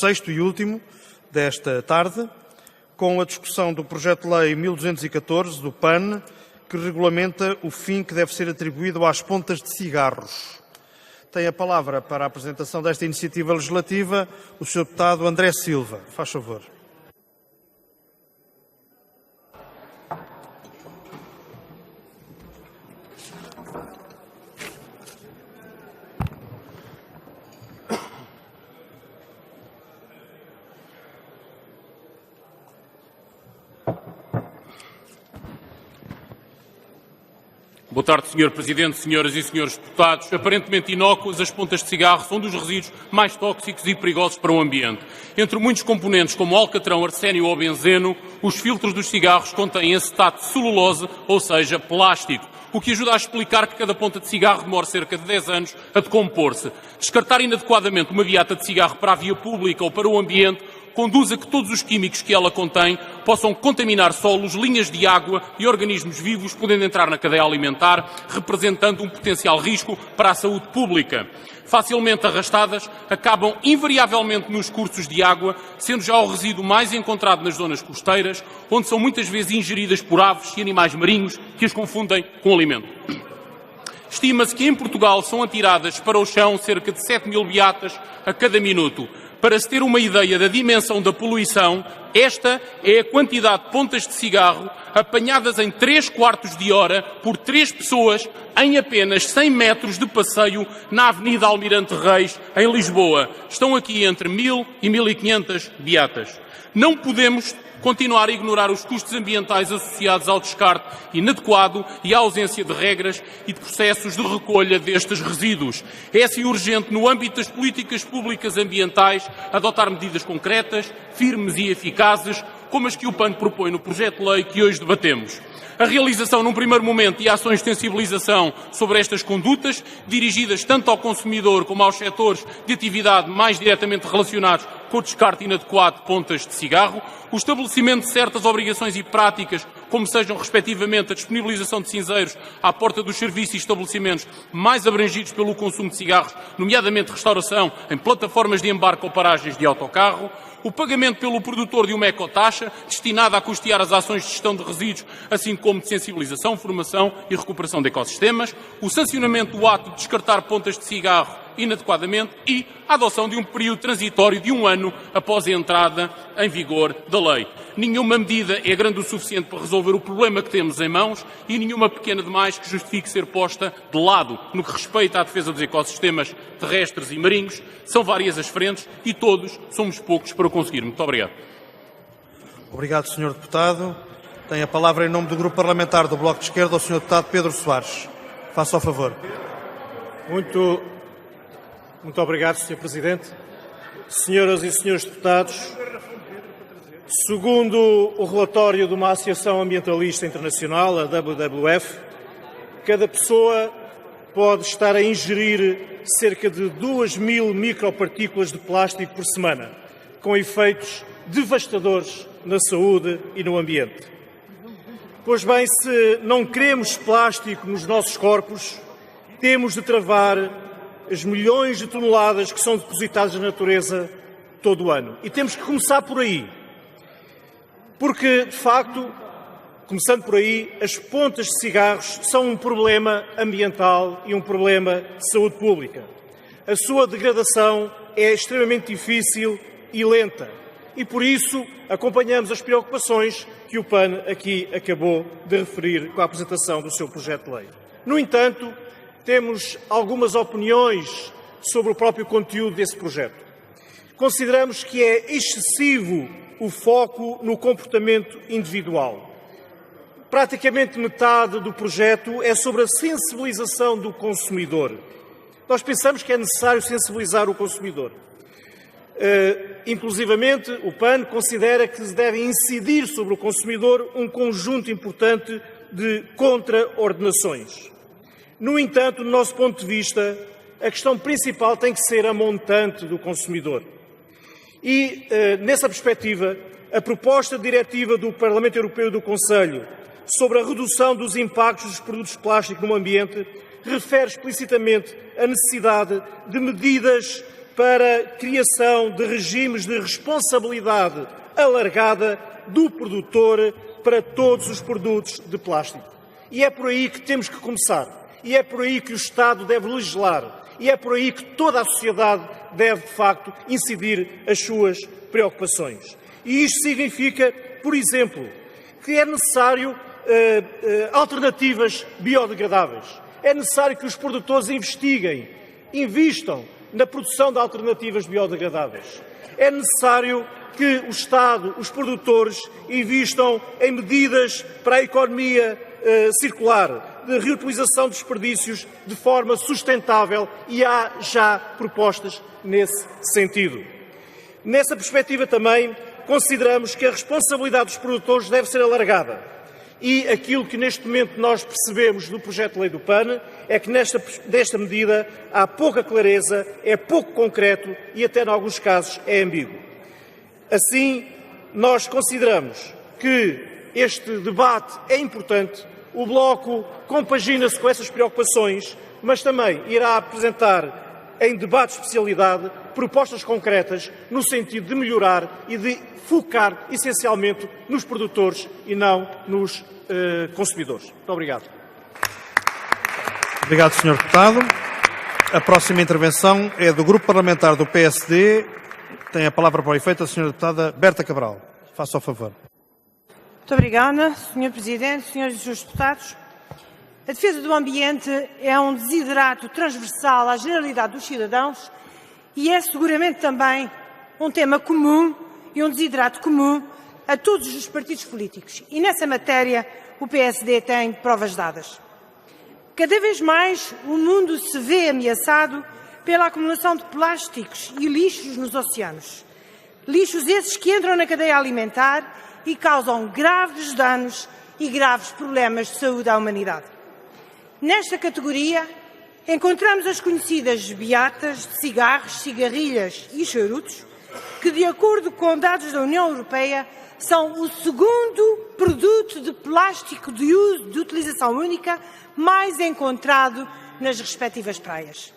sexto e último desta tarde, com a discussão do projeto de lei 1214 do PAN, que regulamenta o fim que deve ser atribuído às pontas de cigarros. Tem a palavra para a apresentação desta iniciativa legislativa o Sr. Deputado André Silva. Faz favor. Boa tarde, Sr. Presidente, senhoras e senhores deputados. Aparentemente inócuas, as pontas de cigarro são dos resíduos mais tóxicos e perigosos para o ambiente. Entre muitos componentes como alcatrão, arsénio ou benzeno, os filtros dos cigarros contêm acetato de celulose, ou seja, plástico, o que ajuda a explicar que cada ponta de cigarro demora cerca de 10 anos a decompor-se. Descartar inadequadamente uma beata de cigarro para a via pública ou para o ambiente conduz a que todos os químicos que ela contém possam contaminar solos, linhas de água e organismos vivos, podendo entrar na cadeia alimentar, representando um potencial risco para a saúde pública. Facilmente arrastadas, acabam invariavelmente nos cursos de água, sendo já o resíduo mais encontrado nas zonas costeiras, onde são muitas vezes ingeridas por aves e animais marinhos que as confundem com alimento. Estima-se que em Portugal são atiradas para o chão cerca de 7.000 beatas a cada minuto. Para se ter uma ideia da dimensão da poluição, esta é a quantidade de pontas de cigarro apanhadas em 3/4 de hora por 3 pessoas em apenas 100 metros de passeio na Avenida Almirante Reis, em Lisboa. Estão aqui entre 1.000 e 1.500 beatas. Não podemos continuar a ignorar os custos ambientais associados ao descarte inadequado e à ausência de regras e de processos de recolha destes resíduos. É assim urgente, no âmbito das políticas públicas ambientais, adotar medidas concretas, firmes e eficazes, como as que o PAN propõe no projeto de lei que hoje debatemos. A realização, num primeiro momento, de ações de sensibilização sobre estas condutas, dirigidas tanto ao consumidor como aos setores de atividade mais diretamente relacionados com o descarte inadequado de pontas de cigarro, o estabelecimento de certas obrigações e práticas, como sejam, respectivamente, a disponibilização de cinzeiros à porta dos serviços e estabelecimentos mais abrangidos pelo consumo de cigarros, nomeadamente restauração em plataformas de embarque ou paragens de autocarro, o pagamento pelo produtor de uma ecotaxa destinada a custear as ações de gestão de resíduos, assim como de sensibilização, formação e recuperação de ecossistemas, o sancionamento do ato de descartar pontas de cigarro inadequadamente e a adoção de um período transitório de 1 ano após a entrada em vigor da lei. Nenhuma medida é grande o suficiente para resolver o problema que temos em mãos e nenhuma pequena demais que justifique ser posta de lado no que respeita à defesa dos ecossistemas terrestres e marinhos. São várias as frentes e todos somos poucos para o conseguir. Muito obrigado. Obrigado, Sr. Deputado. Tem a palavra em nome do Grupo Parlamentar do Bloco de Esquerda o Sr. Deputado Pedro Soares. Faça o favor. Muito obrigado, Sr. Presidente. Senhoras e senhores deputados, segundo o relatório de uma associação ambientalista internacional, a WWF, cada pessoa pode estar a ingerir cerca de 2.000 micropartículas de plástico por semana, com efeitos devastadores na saúde e no ambiente. Pois bem, se não queremos plástico nos nossos corpos, temos de travar as milhões de toneladas que são depositadas na natureza todo o ano. E temos que começar por aí. Porque, de facto, começando por aí, as pontas de cigarros são um problema ambiental e um problema de saúde pública. A sua degradação é extremamente difícil e lenta. E, por isso, acompanhamos as preocupações que o PAN aqui acabou de referir com a apresentação do seu projeto de lei. No entanto, temos algumas opiniões sobre o próprio conteúdo desse projeto. Consideramos que é excessivo o foco no comportamento individual. Praticamente metade do projeto é sobre a sensibilização do consumidor. Nós pensamos que é necessário sensibilizar o consumidor. Inclusivamente, o PAN considera que se deve incidir sobre o consumidor um conjunto importante de contraordenações. No entanto, do nosso ponto de vista, a questão principal tem que ser a montante do consumidor. E, nessa perspectiva, a proposta de diretiva do Parlamento Europeu e do Conselho sobre a redução dos impactos dos produtos plásticos no ambiente refere explicitamente a necessidade de medidas para a criação de regimes de responsabilidade alargada do produtor para todos os produtos de plástico. E é por aí que temos que começar. E é por aí que o Estado deve legislar. E é por aí que toda a sociedade deve, de facto, incidir as suas preocupações. E isto significa, por exemplo, que é necessário alternativas biodegradáveis. É necessário que os produtores invistam na produção de alternativas biodegradáveis. É necessário que o Estado, os produtores, invistam em medidas para a economia circular, de reutilização de desperdícios de forma sustentável, e há já propostas nesse sentido. Nessa perspectiva também, consideramos que a responsabilidade dos produtores deve ser alargada. E aquilo que neste momento nós percebemos do projeto de lei do PAN é que nesta medida há pouca clareza, é pouco concreto e até em alguns casos é ambíguo. Assim, nós consideramos que este debate é importante, o Bloco compagina-se com essas preocupações, mas também irá apresentar em debate de especialidade propostas concretas no sentido de melhorar e de focar essencialmente nos produtores e não nos consumidores. Muito obrigado. Obrigado, Sr. Deputado. A próxima intervenção é do Grupo Parlamentar do PSD. Tem a palavra para o efeito a Sra. Deputada Berta Cabral. Faça o favor. Muito obrigada, Sr. Presidente, Srs. e Srs. Deputados. A defesa do ambiente é um desiderato transversal à generalidade dos cidadãos e é seguramente também um tema comum e um desiderato comum a todos os partidos políticos. E nessa matéria o PSD tem provas dadas. Cada vez mais o mundo se vê ameaçado pela acumulação de plásticos e lixos nos oceanos. Lixos esses que entram na cadeia alimentar e causam graves danos e graves problemas de saúde à humanidade. Nesta categoria, encontramos as conhecidas beatas de cigarros, cigarrilhas e charutos, que, de acordo com dados da União Europeia, são o segundo produto de plástico de utilização única mais encontrado nas respectivas praias.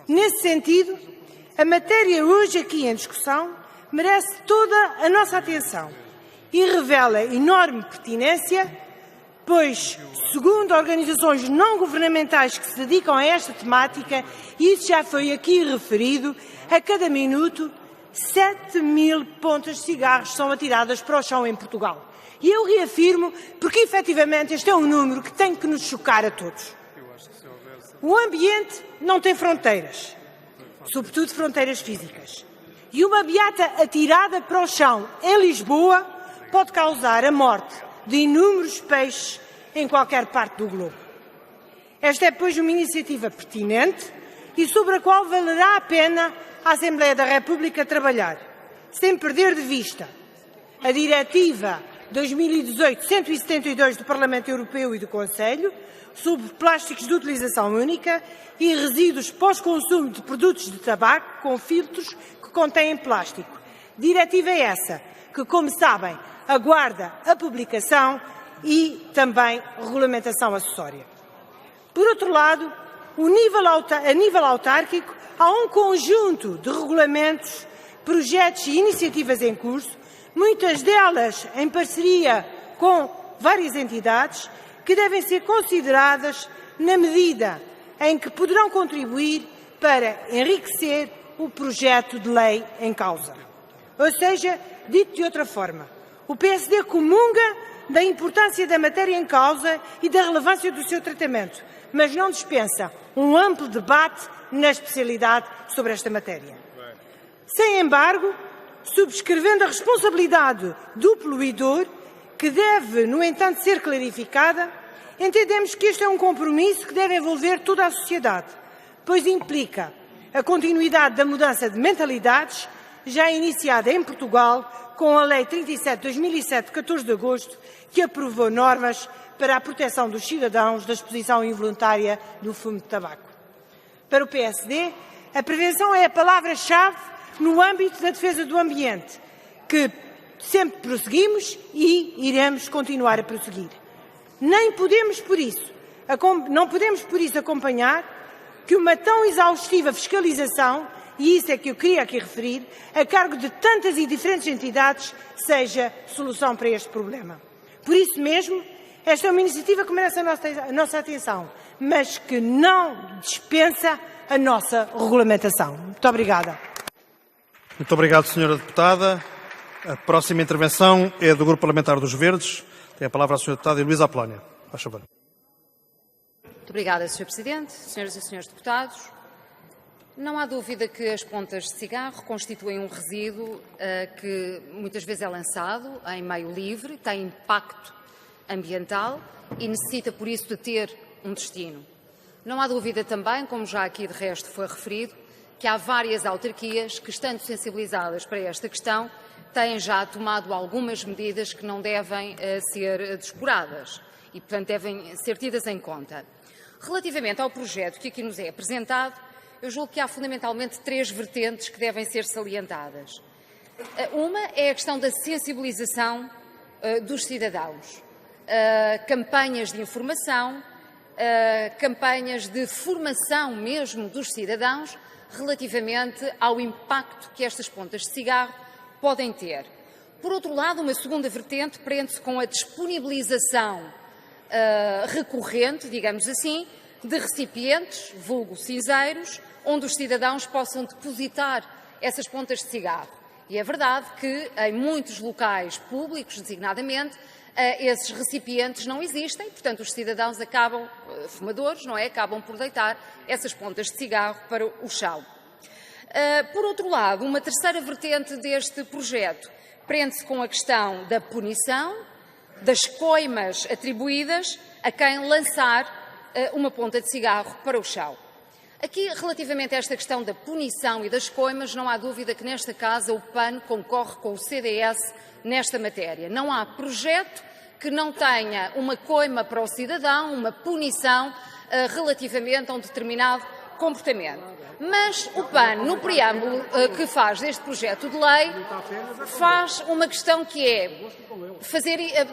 Nesse sentido, a matéria hoje aqui em discussão merece toda a nossa atenção e revela enorme pertinência, pois, segundo organizações não governamentais que se dedicam a esta temática, e isso já foi aqui referido, a cada minuto 7.000 pontas de cigarros são atiradas para o chão em Portugal. E eu reafirmo, porque efetivamente este é um número que tem que nos chocar a todos. O ambiente não tem fronteiras, sobretudo fronteiras físicas. E uma beata atirada para o chão em Lisboa pode causar a morte de inúmeros peixes em qualquer parte do globo. Esta é, pois, uma iniciativa pertinente e sobre a qual valerá a pena a Assembleia da República trabalhar, sem perder de vista a Diretiva 2018-172 do Parlamento Europeu e do Conselho sobre plásticos de utilização única e resíduos pós-consumo de produtos de tabaco com filtros que contêm plástico. Diretiva essa que, como sabem, aguarda a publicação e também regulamentação acessória. Por outro lado, a nível autárquico, há um conjunto de regulamentos, projetos e iniciativas em curso, muitas delas em parceria com várias entidades, que devem ser consideradas na medida em que poderão contribuir para enriquecer o projeto de lei em causa. Ou seja, dito de outra forma, o PSD comunga da importância da matéria em causa e da relevância do seu tratamento, mas não dispensa um amplo debate na especialidade sobre esta matéria. Sem embargo, subscrevendo a responsabilidade do poluidor, que deve, no entanto, ser clarificada, entendemos que este é um compromisso que deve envolver toda a sociedade, pois implica a continuidade da mudança de mentalidades, já iniciada em Portugal com a Lei 37/2007, de 14 de agosto, que aprovou normas para a proteção dos cidadãos da exposição involuntária do fumo de tabaco. Para o PSD, a prevenção é a palavra-chave no âmbito da defesa do ambiente, que sempre prosseguimos e iremos continuar a prosseguir. Não podemos, por isso, acompanhar que uma tão exaustiva fiscalização e isso é que eu queria aqui referir, a cargo de tantas e diferentes entidades, seja solução para este problema. Por isso mesmo, esta é uma iniciativa que merece a nossa atenção, mas que não dispensa a nossa regulamentação. Muito obrigada. Muito obrigado, Sra. Deputada. A próxima intervenção é do Grupo Parlamentar dos Verdes. Tem a palavra a Sra. Deputada Heloísa Apolónia. Faz favor. Muito obrigada, Sr. Presidente, Senhoras e Senhores Deputados. Não há dúvida que as pontas de cigarro constituem um resíduo que muitas vezes é lançado em meio livre, tem impacto ambiental e necessita, por isso, de ter um destino. Não há dúvida também, como já aqui de resto foi referido, que há várias autarquias que, estando sensibilizadas para esta questão, têm já tomado algumas medidas que não devem ser descuradas e, portanto, devem ser tidas em conta. Relativamente ao projeto que aqui nos é apresentado, eu julgo que há fundamentalmente 3 vertentes que devem ser salientadas. Uma é a questão da sensibilização dos cidadãos. Campanhas de informação, campanhas de formação mesmo dos cidadãos relativamente ao impacto que estas pontas de cigarro podem ter. Por outro lado, uma segunda vertente prende-se com a disponibilização recorrente, digamos assim, de recipientes, vulgo cinzeiros, onde os cidadãos possam depositar essas pontas de cigarro. E é verdade que em muitos locais públicos, designadamente, esses recipientes não existem, portanto os cidadãos acabam, fumadores, não é? Acabam por deitar essas pontas de cigarro para o chão. Por outro lado, uma terceira vertente deste projeto prende-se com a questão da punição, das coimas atribuídas a quem lançar uma ponta de cigarro para o chão. Aqui, relativamente a esta questão da punição e das coimas, não há dúvida que nesta casa o PAN concorre com o CDS nesta matéria. Não há projeto que não tenha uma coima para o cidadão, uma punição relativamente a um determinado comportamento. Mas o PAN, no preâmbulo que faz deste projeto de lei, faz uma questão que é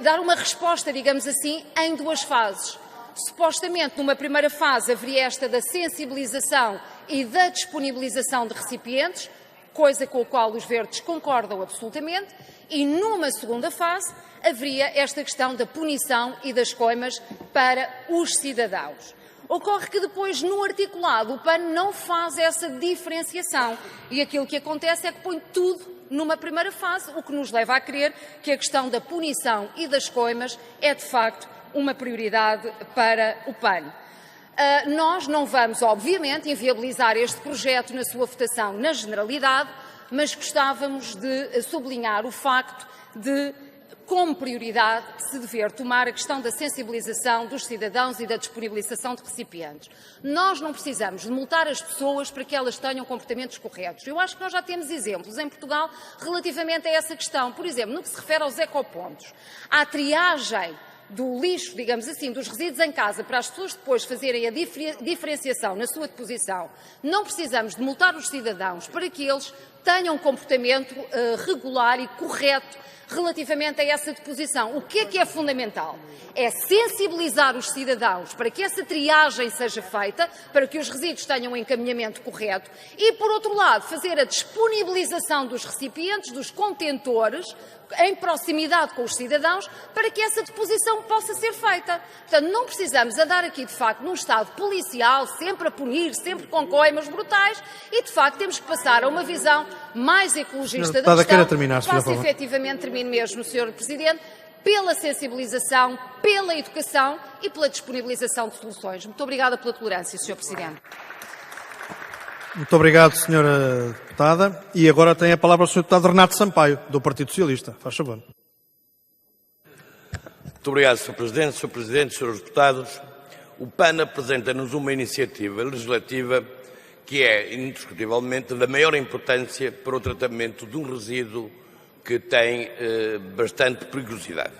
dar uma resposta, digamos assim, em 2 fases. Supostamente, numa primeira fase, haveria esta da sensibilização e da disponibilização de recipientes, coisa com a qual os Verdes concordam absolutamente, e numa segunda fase haveria esta questão da punição e das coimas para os cidadãos. Ocorre que depois, no articulado, o PAN não faz essa diferenciação e aquilo que acontece é que põe tudo numa primeira fase, o que nos leva a crer que a questão da punição e das coimas é, de facto, uma prioridade para o PAN. Nós não vamos, obviamente, inviabilizar este projeto na sua votação na generalidade, mas gostávamos de sublinhar o facto de, como prioridade, se dever tomar a questão da sensibilização dos cidadãos e da disponibilização de recipientes. Nós não precisamos de multar as pessoas para que elas tenham comportamentos corretos. Eu acho que nós já temos exemplos em Portugal relativamente a essa questão. Por exemplo, no que se refere aos ecopontos, à triagem do lixo, digamos assim, dos resíduos em casa, para as pessoas depois fazerem a diferenciação na sua deposição, não precisamos de multar os cidadãos para que eles tenham um comportamento regular e correto relativamente a essa deposição. O que é fundamental? É sensibilizar os cidadãos para que essa triagem seja feita, para que os resíduos tenham um encaminhamento correto e, por outro lado, fazer a disponibilização dos recipientes, dos contentores, em proximidade com os cidadãos, para que essa deposição possa ser feita. Portanto, não precisamos andar aqui, de facto, num estado policial, sempre a punir, sempre com coimas brutais, e, de facto, temos que passar a uma visão mais ecologista da questão. Faço efetivamente, termino mesmo, Sr. Presidente, pela sensibilização, pela educação e pela disponibilização de soluções. Muito obrigada pela tolerância, Sr. Presidente. Muito obrigado, Sra. Deputada. E agora tem a palavra o Sr. Deputado Renato Sampaio, do Partido Socialista. Faz favor. Muito obrigado, Sr. Presidente. Sr. Presidente, Srs. Deputados, o PAN apresenta-nos uma iniciativa legislativa que é, indiscutivelmente, da maior importância para o tratamento de um resíduo que tem bastante perigosidade.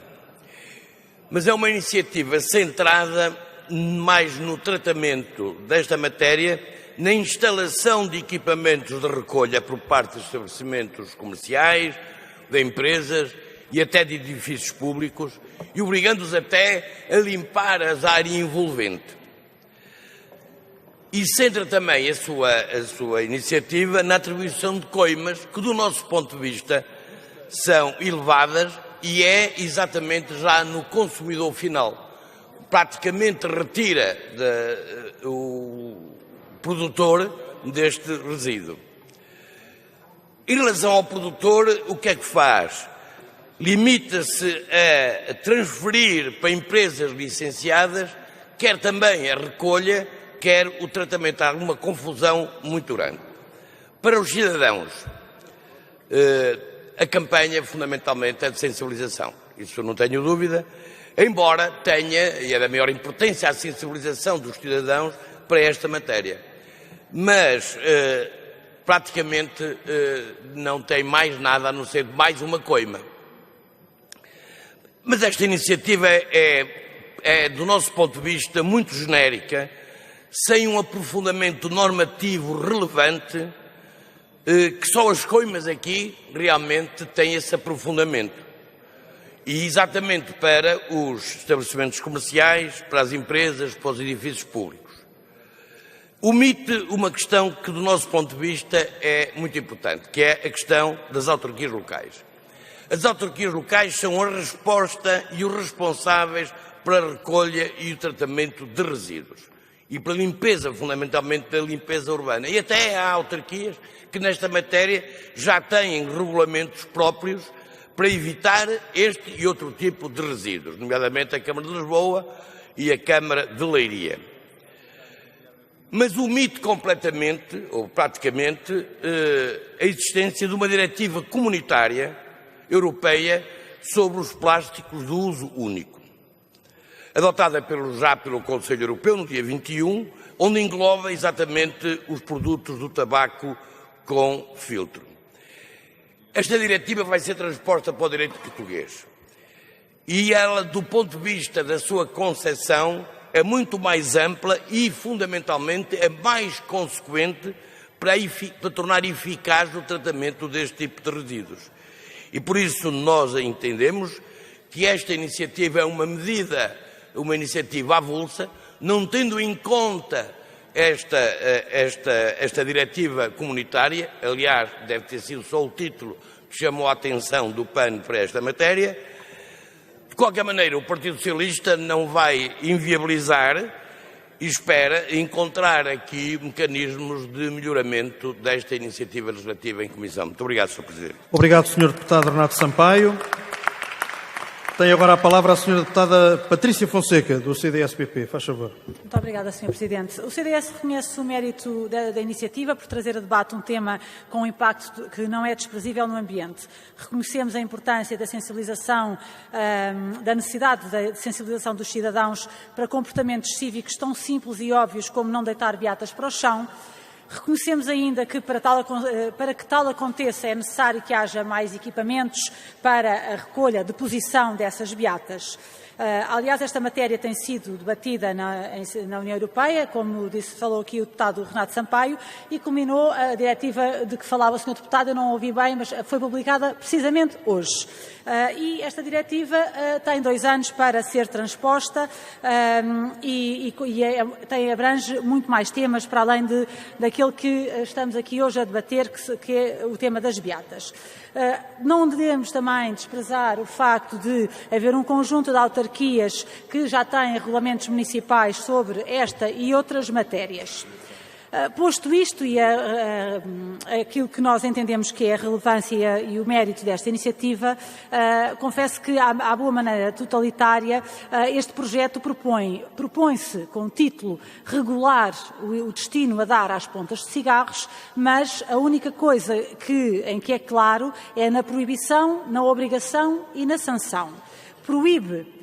Mas é uma iniciativa centrada mais no tratamento desta matéria, na instalação de equipamentos de recolha por parte de estabelecimentos comerciais, de empresas e até de edifícios públicos, e obrigando-os até a limpar as áreas envolventes. e centra também a sua iniciativa na atribuição de coimas que, do nosso ponto de vista, são elevadas e é exatamente já no consumidor final. Praticamente retira o produtor deste resíduo. Em relação ao produtor, o que é que faz? Limita-se a transferir para empresas licenciadas, quer também a recolha, quer o tratamento. Há alguma confusão muito grande. Para os cidadãos, a campanha fundamentalmente é de sensibilização, isso não tenho dúvida, embora tenha, e é da maior importância, a sensibilização dos cidadãos para esta matéria. Mas praticamente não tem mais nada a não ser mais uma coima. Mas esta iniciativa é, do nosso ponto de vista, muito genérica, sem um aprofundamento normativo relevante, que só as coimas aqui realmente têm esse aprofundamento. E exatamente para os estabelecimentos comerciais, para as empresas, para os edifícios públicos. Omite uma questão que, do nosso ponto de vista, é muito importante, que é a questão das autarquias locais. As autarquias locais são a resposta e os responsáveis pela recolha e o tratamento de resíduos e pela limpeza, fundamentalmente pela limpeza urbana. E até há autarquias que nesta matéria já têm regulamentos próprios para evitar este e outro tipo de resíduos, nomeadamente a Câmara de Lisboa e a Câmara de Leiria. Mas omite completamente, ou praticamente, a existência de uma diretiva comunitária europeia sobre os plásticos de uso único, adotada já pelo Conselho Europeu no dia 21, onde engloba exatamente os produtos do tabaco com filtro. Esta diretiva vai ser transposta para o direito português e ela, do ponto de vista da sua concepção, é muito mais ampla e, fundamentalmente, é mais consequente para tornar eficaz o tratamento deste tipo de resíduos. E por isso nós entendemos que esta iniciativa é uma iniciativa avulsa, não tendo em conta esta diretiva comunitária. Aliás, deve ter sido só o título que chamou a atenção do PAN para esta matéria. De qualquer maneira, o Partido Socialista não vai inviabilizar e espera encontrar aqui mecanismos de melhoramento desta iniciativa legislativa em Comissão. Muito obrigado, Sr. Presidente. Obrigado, Sr. Deputado Renato Sampaio. Tem agora a palavra a Sra. Deputada Patrícia Fonseca, do CDS-PP. Faz favor. Muito obrigada, Sr. Presidente. O CDS reconhece o mérito da iniciativa por trazer a debate um tema com um impacto que não é desprezível no ambiente. Reconhecemos a importância da sensibilização, da necessidade de sensibilização dos cidadãos para comportamentos cívicos tão simples e óbvios como não deitar beatas para o chão. Reconhecemos ainda que para que tal aconteça é necessário que haja mais equipamentos para a recolha, deposição dessas beatas. Aliás, esta matéria tem sido debatida na União Europeia, como falou aqui o deputado Renato Sampaio, e culminou a diretiva de que falava o Sr. Deputado, eu não ouvi bem, mas foi publicada precisamente hoje. E esta diretiva tem 2 anos para ser transposta e abrange muito mais temas para além daquele que estamos aqui hoje a debater, que é o tema das beatas. Não devemos também desprezar o facto de haver um conjunto de autarquias que já têm regulamentos municipais sobre esta e outras matérias. Posto isto e aquilo que nós entendemos que é a relevância e o mérito desta iniciativa, confesso que, à boa maneira totalitária, este projeto propõe-se, com o título, regular o destino a dar às pontas de cigarros, mas a única coisa em que é claro é na proibição, na obrigação e na sanção. Proíbe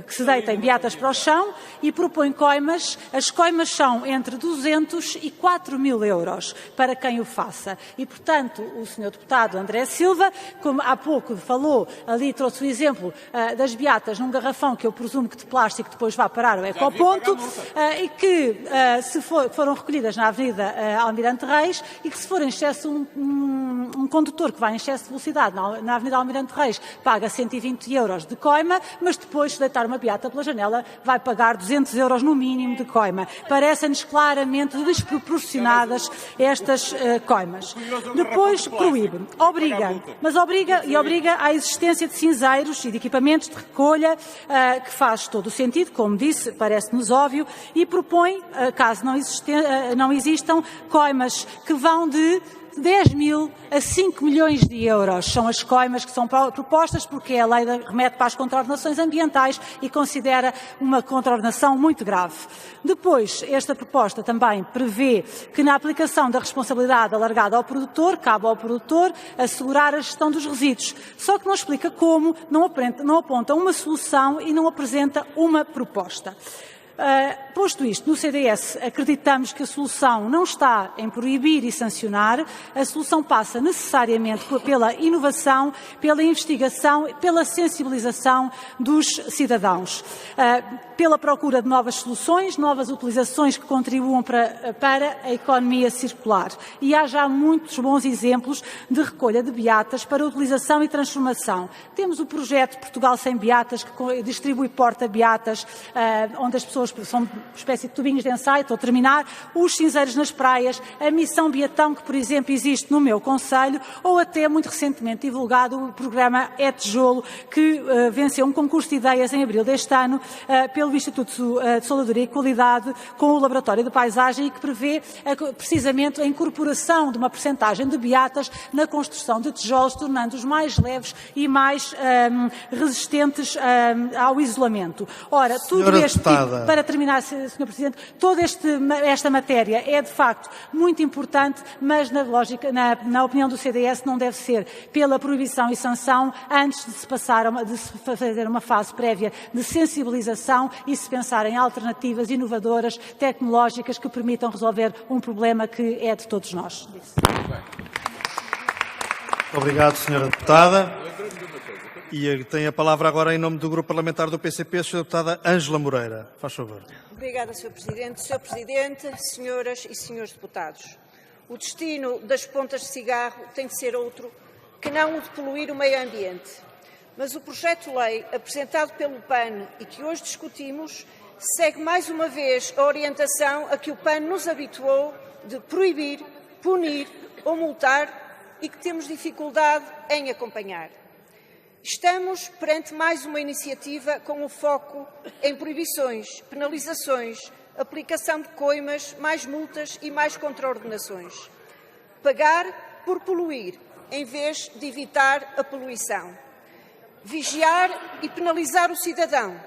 que se deitem beatas para o chão e propõe coimas. As coimas são entre 200 e 4 mil euros para quem o faça. E, portanto, o Sr. Deputado André Silva, como há pouco falou, ali trouxe o exemplo das beatas num garrafão que eu presumo que de plástico depois vá parar ao ecoponto, e que foram recolhidas na Avenida Almirante Reis e que, se for em excesso um condutor que vai em excesso de velocidade na Avenida Almirante Reis paga 120 euros de coima, mas depois, se deitar uma beata pela janela, vai pagar 200 euros no mínimo de coima. Parecem-nos claramente desproporcionadas estas coimas. Depois proíbe, obriga à existência de cinzeiros e de equipamentos de recolha, que faz todo o sentido, como disse, parece-nos óbvio, e propõe, caso não existam, coimas que vão de 10 mil a 5 milhões de euros. São as coimas que são propostas porque a lei remete para as contraordenações ambientais e considera uma contraordenação muito grave. Depois, esta proposta também prevê que na aplicação da responsabilidade alargada ao produtor, cabe ao produtor assegurar a gestão dos resíduos. Só que não explica como, não aponta uma solução e não apresenta uma proposta. Posto isto, no CDS acreditamos que a solução não está em proibir e sancionar, a solução passa necessariamente pela inovação, pela investigação, pela sensibilização dos cidadãos, pela procura de novas soluções, novas utilizações que contribuam para a economia circular. E há já muitos bons exemplos de recolha de beatas para utilização e transformação. Temos o projeto Portugal Sem Beatas, que distribui porta-beatas, onde as pessoas são uma espécie de tubinhos de ensaio, estou a terminar, os cinzeiros nas praias, a missão Beatão, que, por exemplo, existe no meu concelho, ou até, muito recentemente divulgado, o programa É Tijolo, que venceu um concurso de ideias em abril deste ano pelo Instituto de Soladaria e Qualidade com o Laboratório de Paisagem e que prevê precisamente a incorporação de uma percentagem de beatas na construção de tijolos, tornando-os mais leves e mais resistentes ao isolamento. Ora, tudo este tipo, para terminar, Sr. Presidente, toda esta matéria é de facto muito importante, mas na opinião do CDS não deve ser pela proibição e sanção antes de se fazer uma fase prévia de sensibilização e se pensar em alternativas inovadoras, tecnológicas que permitam resolver um problema que é de todos nós. Obrigado, Sra. Deputada. E tem a palavra agora em nome do Grupo Parlamentar do PCP, a Sra. Deputada Ângela Moreira. Faz favor. Obrigada, Sr. Presidente. Sr. Presidente, senhoras e senhores deputados, o destino das pontas de cigarro tem de ser outro que não o de poluir o meio ambiente. Mas o projeto de lei apresentado pelo PAN e que hoje discutimos segue mais uma vez a orientação a que o PAN nos habituou de proibir, punir ou multar e que temos dificuldade em acompanhar. Estamos perante mais uma iniciativa com o foco em proibições, penalizações, aplicação de coimas, mais multas e mais contraordenações. Pagar por poluir, em vez de evitar a poluição. Vigiar e penalizar o cidadão.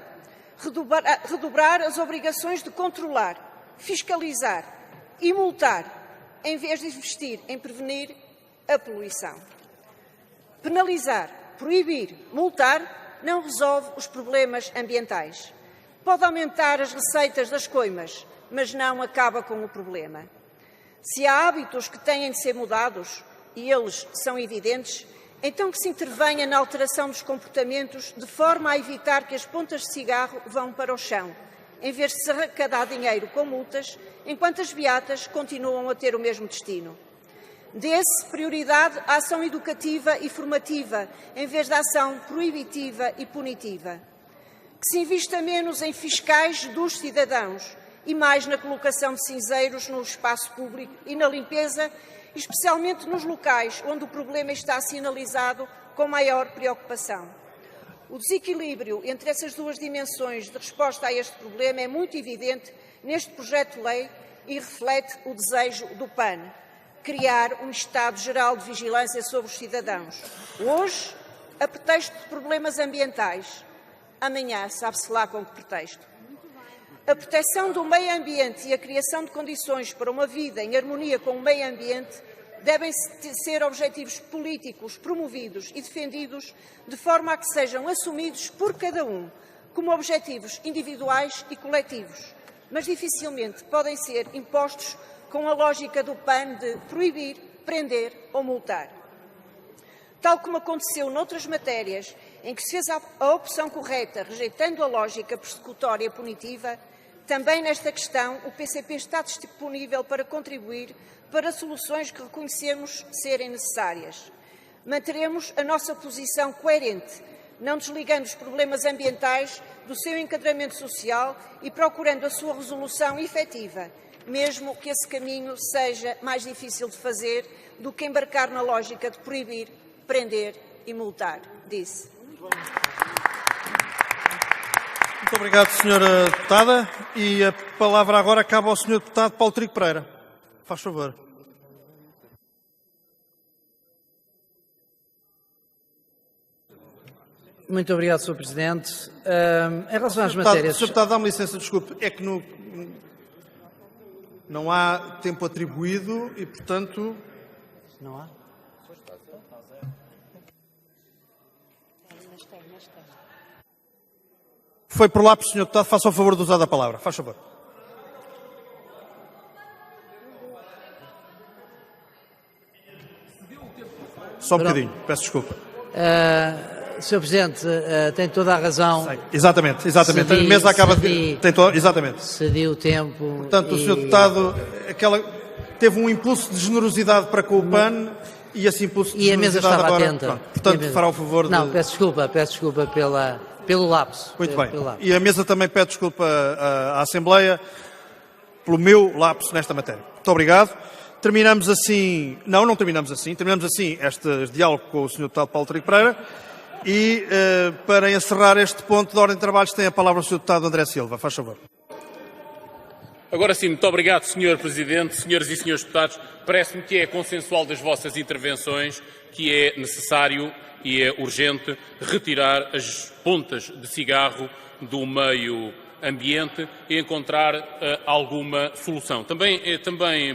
Redobrar as obrigações de controlar, fiscalizar e multar, em vez de investir em prevenir a poluição. Penalizar, proibir, multar não resolve os problemas ambientais. Pode aumentar as receitas das coimas, mas não acaba com o problema. Se há hábitos que têm de ser mudados, e eles são evidentes, então que se intervenha na alteração dos comportamentos de forma a evitar que as pontas de cigarro vão para o chão, em vez de se arrecadar dinheiro com multas, enquanto as beatas continuam a ter o mesmo destino. Dê-se prioridade à ação educativa e formativa, em vez da ação proibitiva e punitiva. Que se invista menos em fiscais dos cidadãos e mais na colocação de cinzeiros no espaço público e na limpeza, especialmente nos locais onde o problema está sinalizado com maior preocupação. O desequilíbrio entre essas duas dimensões de resposta a este problema é muito evidente neste projeto de lei e reflete o desejo do PAN. Criar um Estado Geral de Vigilância sobre os cidadãos. Hoje, a pretexto de problemas ambientais. Amanhã, sabe-se lá com que pretexto. A proteção do meio ambiente e a criação de condições para uma vida em harmonia com o meio ambiente devem ser objetivos políticos promovidos e defendidos de forma a que sejam assumidos por cada um como objetivos individuais e coletivos, mas dificilmente podem ser impostos com a lógica do PAN de proibir, prender ou multar. Tal como aconteceu noutras matérias em que se fez a opção correta, rejeitando a lógica persecutória punitiva, Também nesta questão, o PCP está disponível para contribuir para soluções que reconhecemos serem necessárias. Manteremos a nossa posição coerente, não desligando os problemas ambientais do seu enquadramento social e procurando a sua resolução efetiva, mesmo que esse caminho seja mais difícil de fazer do que embarcar na lógica de proibir, prender e multar, disse. Muito obrigado, Sra. Deputada. E a palavra agora cabe ao Sr. Deputado Paulo Trigo Pereira. Faz favor. Muito obrigado, Sr. Presidente. Em relação às matérias... Sr. Deputado, dá-me licença, desculpe. É que não há tempo atribuído e, portanto... Não há? Foi por lápis, Sr. Deputado. Faça o favor de usar a palavra. Faz favor. Só um bocadinho. Peço desculpa. Sr. Presidente, tem toda a razão. Sei. Exatamente. A mesa acaba de... Exatamente. Cedi o tempo. Portanto, o Sr. Deputado teve um impulso de generosidade para com o PAN e esse impulso de generosidade a mesa estava agora... atenta. Pronto, portanto, fará o favor de... Não, peço desculpa pelo lapso. Muito bem. E a mesa também pede desculpa à Assembleia pelo meu lapso nesta matéria. Muito obrigado. Terminamos assim... Não terminamos assim. Terminamos assim este diálogo com o Sr. Deputado Paulo Trigo Pereira. E, para encerrar este ponto de ordem de trabalhos, tem a palavra o Sr. Deputado André Silva. Faz favor. Agora sim, muito obrigado, Sr. Presidente, senhoras e senhores deputados. Parece-me que é consensual das vossas intervenções que é necessário e é urgente retirar as pontas de cigarro do meio ambiente e encontrar alguma solução. Também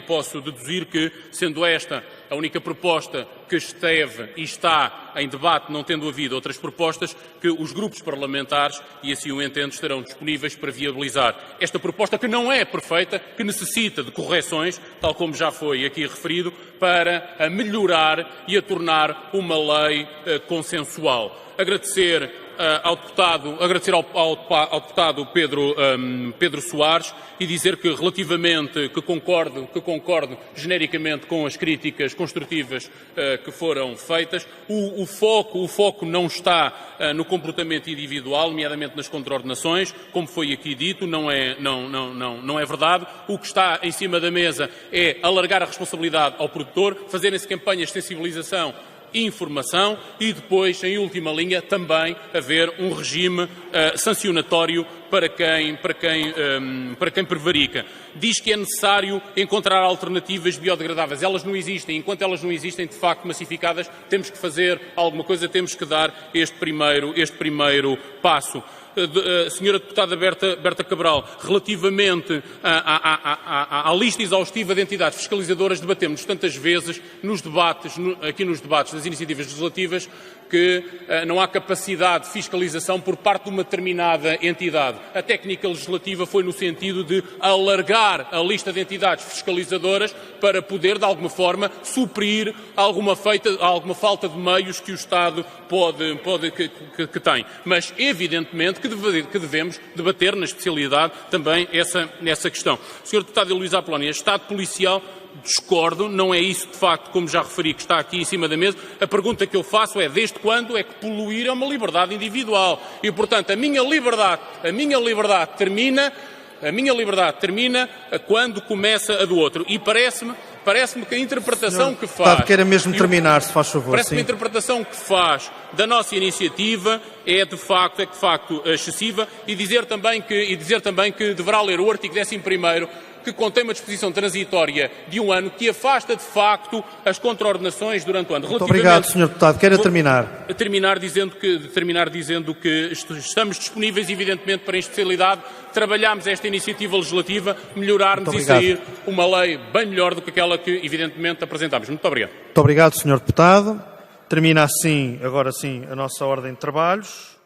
posso deduzir que, sendo esta a única proposta que esteve e está em debate, não tendo havido outras propostas, que os grupos parlamentares, e assim o entendo, estarão disponíveis para viabilizar esta proposta, que não é perfeita, que necessita de correções, tal como já foi aqui referido, para a melhorar e a tornar uma lei consensual. Agradecer ao deputado Pedro Soares e dizer que relativamente que concordo genericamente com as críticas construtivas que foram feitas. O foco não está no comportamento individual, nomeadamente nas contraordenações, como foi aqui dito, não é verdade. O que está em cima da mesa é alargar a responsabilidade ao produtor, fazerem-se campanhas de sensibilização e informação e depois, em última linha, também haver um regime sancionatório para quem prevarica. Diz que é necessário encontrar alternativas biodegradáveis. Elas não existem. Enquanto elas não existem, de facto, massificadas, temos que fazer alguma coisa, temos que dar este primeiro passo. Senhora Deputada Berta Cabral, relativamente à lista exaustiva de entidades fiscalizadoras, debatemos tantas vezes aqui nos debates das iniciativas legislativas que não há capacidade de fiscalização por parte de uma determinada entidade. A técnica legislativa foi no sentido de alargar a lista de entidades fiscalizadoras para poder, de alguma forma, suprir alguma falta de meios que o Estado que tem. Mas, evidentemente, que devemos debater na especialidade também essa questão. Sr. Deputado Luís Apolónia, Estado policial, discordo, não é isso de facto, como já referi, que está aqui em cima da mesa. A pergunta que eu faço é: desde quando é que poluir é uma liberdade individual? E, portanto, a minha liberdade termina quando começa a do outro. E parece-me que a interpretação que faz... Queira mesmo terminar, se faz favor. Parece-me que a interpretação que faz da nossa iniciativa é de facto excessiva, e dizer também que deverá ler o artigo 11º, que contém uma disposição transitória de 1 ano que afasta de facto as contraordenações durante o ano. Muito obrigado, Sr. Deputado. Queira terminar? Terminar dizendo que estamos disponíveis, evidentemente, para, em especialidade, trabalharmos esta iniciativa legislativa, melhorarmos e sair uma lei bem melhor do que aquela que, evidentemente, apresentámos. Muito obrigado. Muito obrigado, Sr. Deputado. Termina assim, agora sim, a nossa ordem de trabalhos.